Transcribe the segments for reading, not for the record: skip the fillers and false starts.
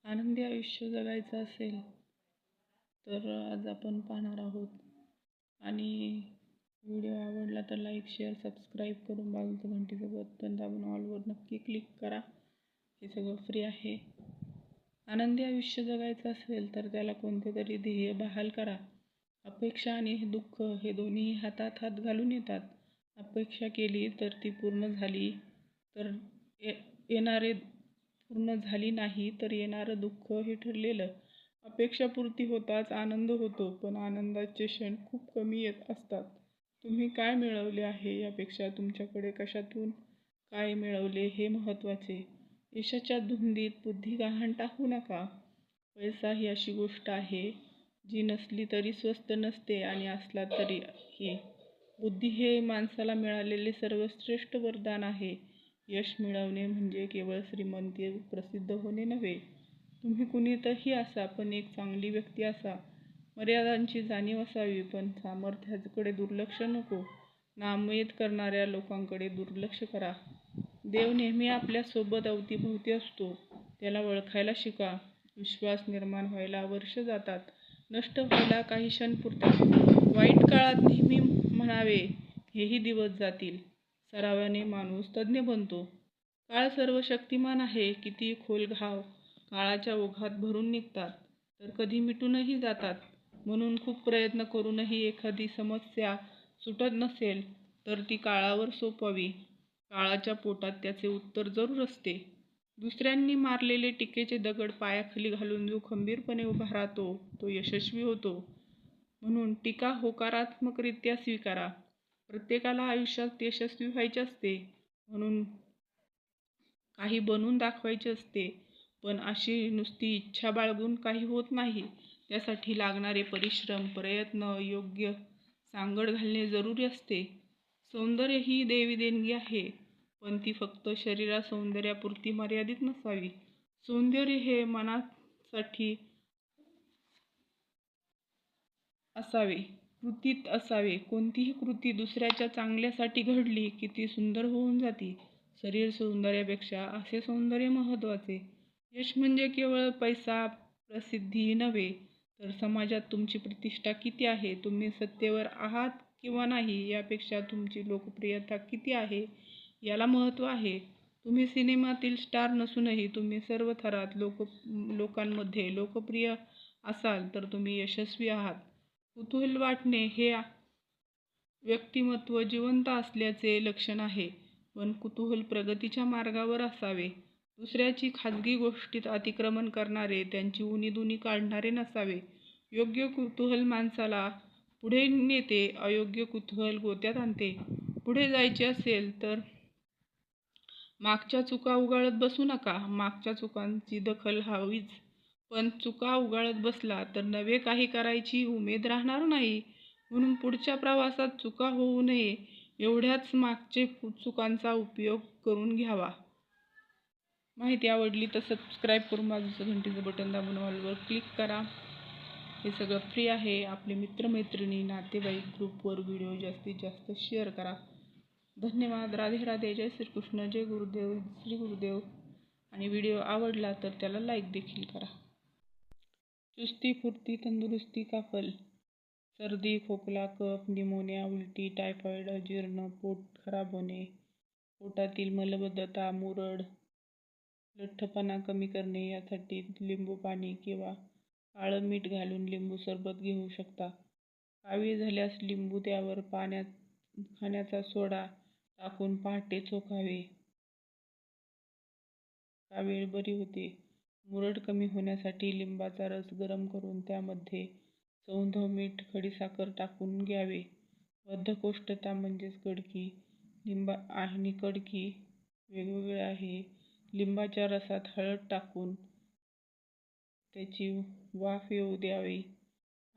आनंदी आयुष्य जगायचं असेल तर आज आपण पाहणार आहोत. आणि व्हिडिओ आवडला तर लाईक शेअर सबस्क्राईब करून बाजूचं घंटीचं बटन दाबून ऑलवर नक्की क्लिक करा. हे सगळं फ्री आहे. आनंदी आयुष्य जगायचं असेल तर त्याला कोणते तरी ध्येय बहाल करा. अपेक्षा आणि दुःख हे दोन्ही हातात हात घालून येतात. अपेक्षा केली तर ती पूर्ण झाली तर येणारे पूर्ण झाली नाही तर येणारं दुःख हे ठरलेलं. अपेक्षापूर्ती होताच आनंद होतो, पण आनंदाचे क्षण खूप कमी येत असतात. तुम्ही काय मिळवले आहे यापेक्षा तुमच्याकडे कशातून काय मिळवले हे महत्त्वाचे. यशाच्या धुंदीत बुद्धी गहाण टाकू नका. पैसा ही अशी गोष्ट आहे जी नसली तरी स्वस्त नसते आणि असला तरीही. बुद्धी हे माणसाला मिळालेले सर्वश्रेष्ठ वरदान आहे. यश मिळवणे म्हणजे केवळ श्रीमंती प्रसिद्ध होणे नव्हे. तुम्ही कुणीतरी असा, पण एक चांगली व्यक्ती असा. मर्यादांची जाणीव असावी, पण सामर्थ्याकडे दुर्लक्ष नको. नामयेत करणाऱ्या लोकांकडे दुर्लक्ष करा. देव नेहमी आपल्यासोबत अवतीभोवती असतो, त्याला ओळखायला शिका. विश्वास निर्माण व्हायला वर्ष जातात, नष्ट व्हायला काही क्षण पुरतात. वाईट काळात नेहमी म्हणावे, हेही दिवस जातील. सरावाने माणूस तज्ज्ञ बनतो. काळ सर्वशक्तिमान आहे. किती खोल घाव काळाच्या ओघात भरून निघतात तर कधी मिटूनही जातात. म्हणून खूप प्रयत्न करूनही एखादी समस्या सुटत नसेल तर ती काळावर सोपवावी. काळाच्या पोटात त्याचे उत्तर जरूर असते. दुसऱ्यांनी मारलेले टीकेचे दगड पायाखाली घालून जो खंबीरपणे उभा राहतो तो यशस्वी होतो. म्हणून टीका होकारात्मकरित्या स्वीकारा. प्रत्येकाला आयुष्यात यशस्वी व्हायचे असते, म्हणून काही बनवून दाखवायचे असते. पण अशी नुसती इच्छा बाळगून काही होत नाही. त्यासाठी लागणारे परिश्रम, प्रयत्न, योग्य सांगड घालणे जरुरी असते. सौंदर्य ही देवी देणगी आहे, पण ती फक्त सौंदर्यापुरती मर्यादित नसावी. सौंदर्य हे मनासाठी असावे, कृतीत असावे. कोणतीही कृती दुसऱ्याच्या चांगल्यासाठी घडली की ती सुंदर होऊन जाते. शरीर सौंदर्यापेक्षा असे सौंदर्य महत्त्वाचे. यश म्हणजे केवळ पैसा, प्रसिद्धी नव्हे, तर समाजात तुमची प्रतिष्ठा किती आहे, तुम्ही सत्तेवर आहात किंवा नाही, यापेक्षा तुमची लोकप्रियता किती आहे याला महत्त्व आहे. तुम्ही सिनेमातील स्टार नसूनही तुम्ही सर्व थरात लोकांमध्ये लोकप्रिय असाल तर तुम्ही यशस्वी आहात. कुतूहल वाटणे हे व्यक्तिमत्व जिवंत असल्याचे लक्षण आहे, पण कुतूहल प्रगतीच्या मार्गावर असावे. दुसऱ्याची खाजगी गोष्टीत अतिक्रमण करणारे, त्यांची उणीधुणी काढणारे नसावे. योग्य कुतूहल माणसाला पुढे नेते, अयोग्य कुतूहल गोत्यात आणते. पुढे जायचे असेल तर मागच्या चुका उगाळत बसू नका. मागच्या चुकांची दखल हवीच, पण चुका उगाळत बसला तर नवे काही करायची उमेद राहणार नाही. म्हणून पुढच्या प्रवासात चुका होऊ नये एवढ्याच मागचे चुकांचा उपयोग करून घ्यावा. माहिती आवडली तर सबस्क्राईब करून बाजूचं घंटीचं बटन दाबून ऑलवर क्लिक करा. हे सगळं फ्री आहे. आपले मित्रमैत्रिणी, नातेवाईक ग्रुपवर व्हिडिओ जास्तीत जास्त शेअर करा. धन्यवाद. राधे राधे. जय श्रीकृष्ण. जय गुरुदेव. श्री गुरुदेव. आणि व्हिडिओ आवडला तर त्याला लाईक देखील करा. चुस्ती फुर्ती तंदुरुस्ती का फल. सर्दी, खोकला, कफ, निमोनिया, उलटी, टायफॉइड, अजीर्ण, पोट खराब होणे, पोटातील मलबद्धता, मुरड, लठ्ठपणा कमी करणे यासाठी लिंबू पाणी किंवा काळं मीठ घालून लिंबू सरबत घेऊ शकता. कावीळ झाल्यास लिंबू, त्यावर खाण्याचा सोडा टाकून पहाटे चोखावे. कावीळ बरी होते. मुरड कमी होण्यासाठी लिंबाचा रस गरम करून त्यामध्ये सौंधव, मीठ, खडीसाखर टाकून घ्यावे. बद्धकोष्ठता म्हणजेच कडकी. लिंबा आणि कडकी वेगवेगळे आहे. लिंबाच्या रसात हळद टाकून त्याची वाफ येऊ द्यावी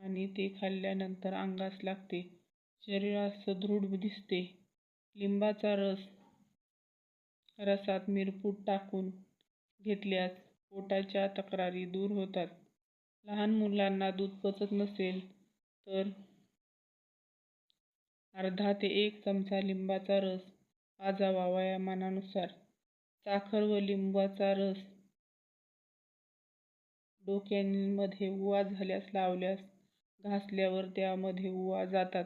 आणि ते खाल्ल्यानंतर अंगास लागते. शरीरास सदृढ दिसते. लिंबाचा रसात मिरपूड टाकून घेतल्यास पोटाच्या तक्रारी दूर होतात. लहान मुलांना दूध पचत नसेल तर अर्धा ते 1 चमचा लिंबाचा रस पाजावा. वयामानानुसार साखर व लिंबाचा रस डोक्यांमध्ये उवा झाल्यास लावल्यास घासल्यावर त्यामध्ये उवा जातात.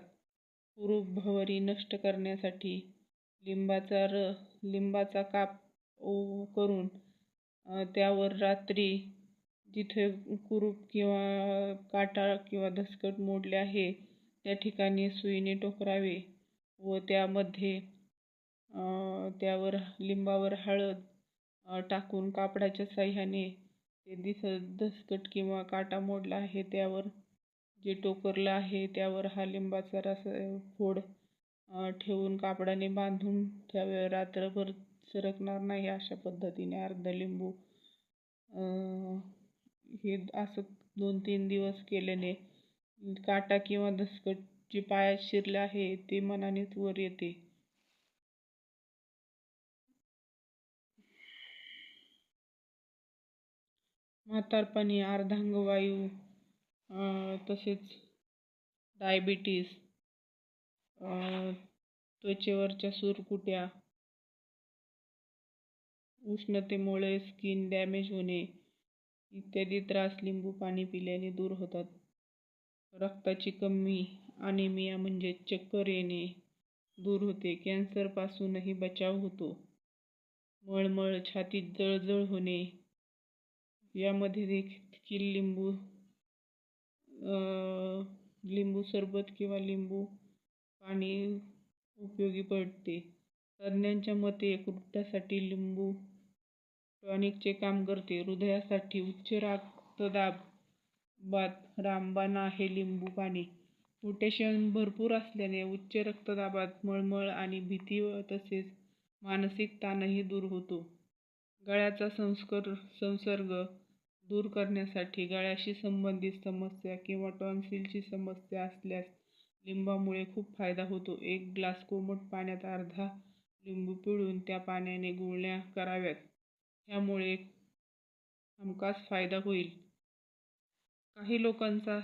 कुरूप भवरी नष्ट करण्यासाठी लिंबाचा काप करून त्यावर रात्री जिथे कुरूप किंवा काटा किंवा दसकट मोडले आहे त्या ठिकाणी सुईने टोकरावे व त्यावर लिंबावर हळद टाकून कापडाच्या साह्याने ते दसकट किंवा काटा मोडला आहे त्यावर जे टोकरलं आहे त्यावर हा लिंबाचा रस फोड ठेवून कापडाने बांधून ठेवावे. रात्रभर सरकणार नाही अशा पद्धतीने अर्ध लिंबू हे असं 2-3 दिवस केल्याने काटा किंवा दसकट जे पायात शिरले आहे ते मनानेच वर येते. म्हातारपणी, अर्धांगवायू, तसेच डायबिटीस, त्वचेवरच्या सुरकुत्या, उष्णतेमुळे स्किन डॅमेज होणे इत्यादी त्रास लिंबू पाणी पिल्याने दूर होतात. रक्ताची कमी, अनिमिया म्हणजे चक्कर येणे दूर होते. कॅन्सरपासूनही बचाव होतो. मळमळ, छातीत जळजळ होणे यामध्ये देखील लिंबू सरबत किंवा लिंबू पाणी उपयोगी पडते. तज्ज्ञांच्या मते यकृतासाठी लिंबू टॉनिकचे काम करते. हृदयासाठी, उच्च रक्तदाबात रामबाण आहे लिंबू पाणी. पोटॅशियम भरपूर असल्याने उच्च रक्तदाबात, मळमळ आणि भीती तसेच मानसिक ताणही दूर होतो. गळ्याचा संसर्ग दूर करण्यासाठी गळ्याशी संबंधित समस्या किंवा टॉन्सिलची समस्या असल्यास लिंबामुळे खूप फायदा होतो. 1 ग्लास कोमट पाण्यात अर्धा लिंबू पिळून त्या पाण्याने गुळण्या कराव्यात. ह्यामुळे हमखास फायदा होईल. काही लोकांचा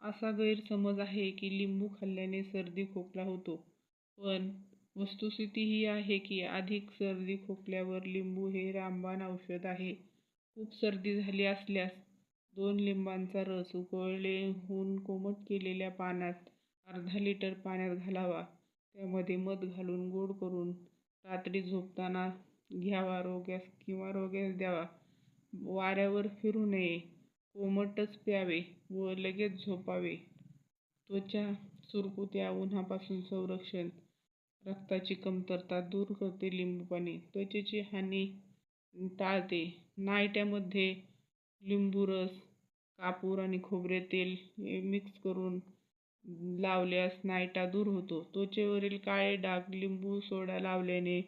असा गैरसमज आहे की लिंबू खाल्ल्याने सर्दी खोकला होतो, पण वस्तुस्थिती ही आहे की अधिक सर्दी खोकल्यावर लिंबू हे रामबाण औषध आहे. खूप सर्दी झाली असल्यास 2 लिंबांचा रस उकळून कोमट केलेल्या पाण्यात अर्धा लिटर पाण्यात घालावा. त्यामध्ये मध घालून गोड करून रात्री झोपताना घ्यावा. रोग्यास द्यावा. वाऱ्यावर फिरू नये, कोमटच प्यावे व लगेच झोपावे. त्वचा सुरकुत्या, उन्हापासून संरक्षण, रक्ताची कमतरता दूर करते लिंबू पाणी. त्वचेची हानी टाळते. नायट्यामध्ये लिंबू रस, कापूर आणि खोबरे तेल मिक्स करून लावल्यास नायटा दूर होतो. त्वचेवरील काळे डाग लिंबू सोडा लावल्याने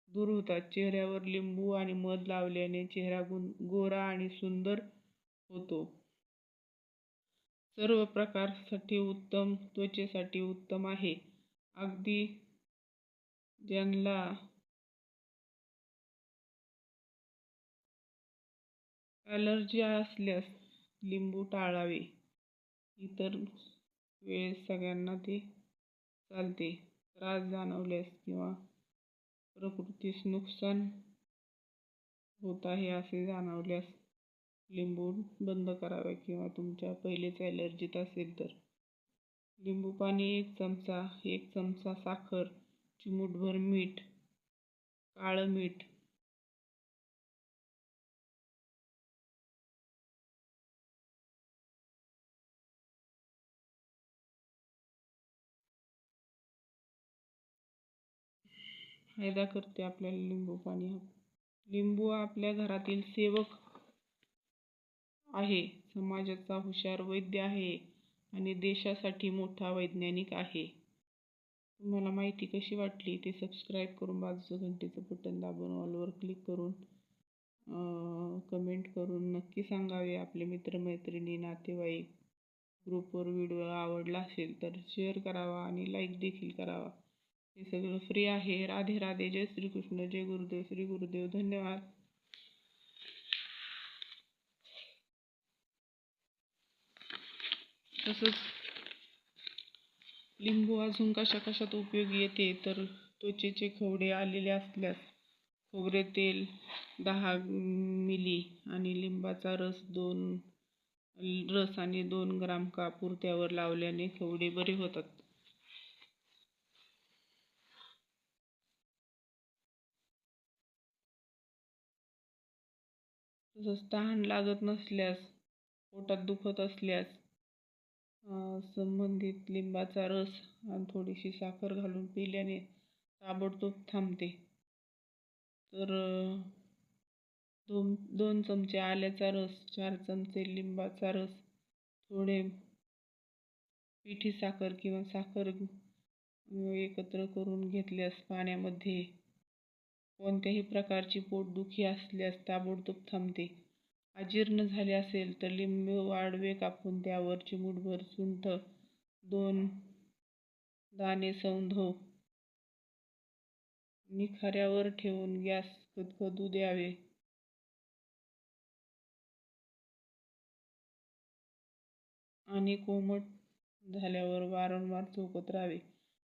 दूर होतात. चेहऱ्यावर लिंबू आणि मध लावल्याने चेहरा गोरा आणि सुंदर होतो. सर्व प्रकारसाठी उत्तम, त्वचेसाठी उत्तम आहे. अगदी ज्यांना ॲलर्जी असल्यास लिंबू टाळावे. इतर वेळेस सगळ्यांना ते चालते. त्रास जाणवल्यास किंवा प्रकृतीस नुकसान होत आहे असे जाणवल्यास लिंबू बंद करावे किंवा तुमच्या पहिलेच ॲलर्जीत असेल तर. लिंबू पाणी 1 चमचा साखर, चिमूटभर मीठ, काळं मीठ, फायदा करते आपल्याला लिंबू पाणी. लिंबू आपल्या घरातील सेवक आहे, समाजाचा हुशार वैद्य आहे आणि देशासाठी मोठा वैज्ञानिक आहे. तुम्हाला माहिती कशी वाटली ते सबस्क्राईब करून बाजूचं घंटेचं बटन दाबून ऑलवर क्लिक करून कमेंट करून नक्की सांगावे. आपले मित्रमैत्रिणी, नातेवाईक, ग्रुपवर व्हिडिओ आवडला असेल तर शेअर करावा आणि लाईक देखील करावा. हे सगळं फ्री आहे. राधे राधे. जय श्रीकृष्ण. जय गुरुदेव. श्री गुरुदेव. धन्यवाद. तसंच लिंबू अजून कशात उपयोगी येते तर त्वचेचे खवडे आलेले असल्यास खोबरे तेल 10 मिली आणि लिंबाचा रस आणि 2 ग्राम कापूर त्यावर लावल्याने खवडे बरे होतात. तसंच तहान लागत नसल्यास, पोटात दुखत असल्यास संबंधित लिंबाचा रस आणि थोडीशी साखर घालून पिल्याने ताबडतोब थांबते. तर 2 चमचे आल्याचा रस, 4 चमचे लिंबाचा रस, थोडे पिठी साखर किंवा साखर एकत्र करून घेतल्यास पाण्यामध्ये कोणत्याही प्रकारची पोटदुखी असल्यास ताबडतोब थांबते. अजीर्ण झाले असेल तर लिंबू वाडवे कापून त्यावर चिमूटभर सुंठ, 2 दाणे सौंधव निखाऱ्यावर ठेवून गॅस गदगदू द्यावे आणि कोमट झाल्यावर वारंवार चोखत राहावे.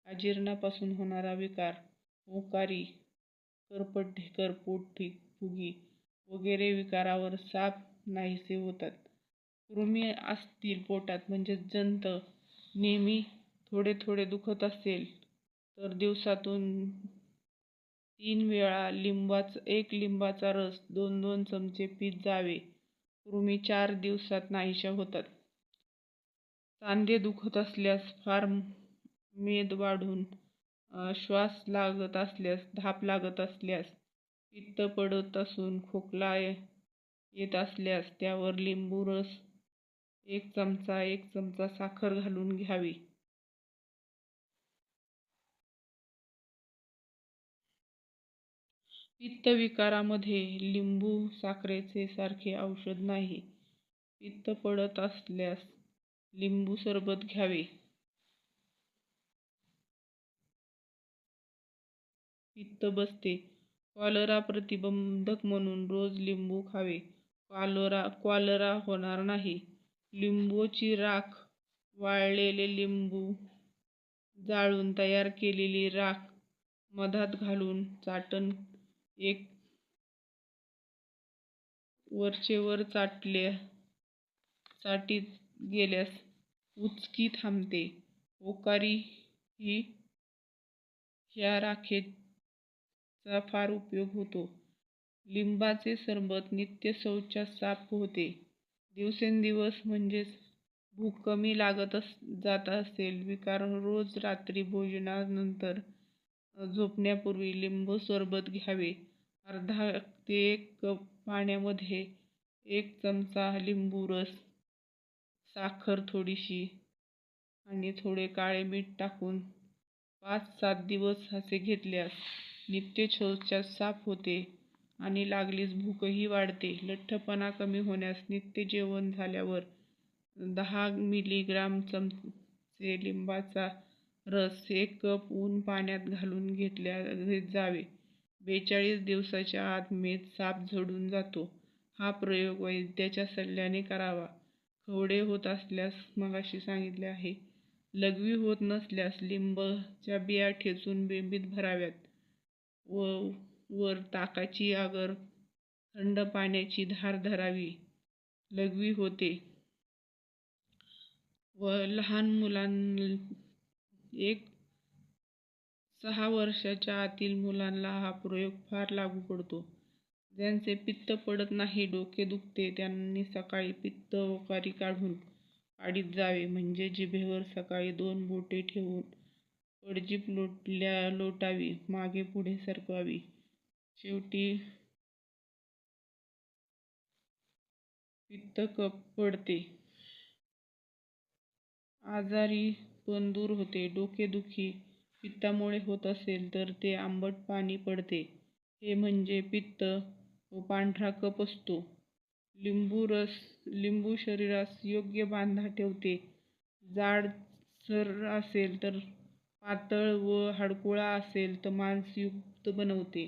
अजीर्णापासून होणारा विकार, ओकारी, करपट-ढेकर, पोटफुगी वगैरे विकारावर साप नाहीसे होतात. कृमी असतील पोटात म्हणजे जंत नेहमी थोडे थोडे दुखत असेल तर दिवसातून 3 वेळा लिंबाचा रस 2-2 चमचे पीत जावे. कृमी 4 दिवसात नाहीशा होतात. सांधे दुखत असल्यास, फार मेद वाढून श्वास लागत असल्यास, धाप लागत असल्यास, पित्त पडत असून खोकला येत असल्यास त्यावर लिंबू रस 1 चमचा साखर घालून घ्यावी. पित्तविकारामध्ये लिंबू साखरेचे सारखे औषध नाही. पित्त पडत असल्यास लिंबू सरबत घ्यावे. पित्त बसते. कॉलरा प्रतिबंधक म्हणून रोज लिंबू खावे. कॉलरा होणार नाही. लिंबूची राख, वाळलेले लिंबू जाळून तयार केलेली राख मधात घालून चाटण एक वरचेवर चाटीत गेल्यास उचकी थांबते. ओकारी ही ह्या राखेचा फार उपयोग होतो. लिंबाचे सरबत नित्य शौचास साफ होते. दिवसेंदिवस म्हणजेच भूक कमी लागत जात असेल विकार रोज रात्री भोजनानंतर झोपण्यापूर्वी लिंबू सरबत घ्यावे. अर्धा ते 1 कप पाण्यामध्ये 1 चमचा लिंबू रस, साखर थोडीशी आणि थोडे काळे मीठ टाकून 5-7 दिवस असे घेतल्यास नित्य शौचास साफ होते आणि लागलीच भूकही वाढते. लठ्ठपणा कमी होण्यास नित्य जेवण झाल्यावर 10 मिलीग्राम चमचे लिंबाचा रस 1 कप ऊन पाण्यात घालून घेत जावे. 42 दिवसाच्या आत मेद साप झडून जातो. हा प्रयोग वैद्याच्या सल्ल्याने करावा. खवडे होत असल्यास मगाशी सांगितले आहे. लघवी होत नसल्यास लिंबाच्या बिया ठेचून बेंबीत भराव्यात वर ताकाची आगर थंड पाण्याची धार धरावी. लघवी होते. व लहान मुलांना 6 वर्षाच्या आतील मुलांना हा प्रयोग फार लागू पडतो. ज्यांचे पित्त पडत नाही, डोके दुखते त्यांनी सकाळी पित्त ओकारी काढीत जावे. म्हणजे जिभेवर सकाळी 2 बोटे ठेवून पडजीभ लोटावी, मागे पुढे सरकवावी. शेवटी पित्त पडते. आजारी पण दूर होते. डोकेदुखी पित्तामुळे होत असेल तर ते आंबट पाणी पडते. हे म्हणजे पित्त व पांढरा कफ असतो. लिंबू शरीरास योग्य बांधा ठेवते. जाडसर असेल तर पातळ व हाडकुळा असेल तर मांसयुक्त बनवते.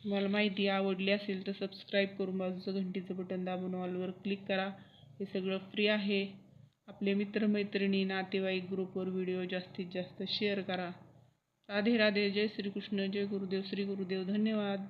तुम्हाला माहिती आवडली असेल तर सबस्क्राईब करून बाजूचं घंटीचं बटन दाबून ऑलवर क्लिक करा. हे सगळं फ्री आहे. आपले मित्रमैत्रिणी, नातेवाईक ग्रुपवर व्हिडिओ जास्तीत जास्त शेअर करा. राधे राधे. जय श्रीकृष्ण. जय गुरुदेव. श्री गुरुदेव. धन्यवाद.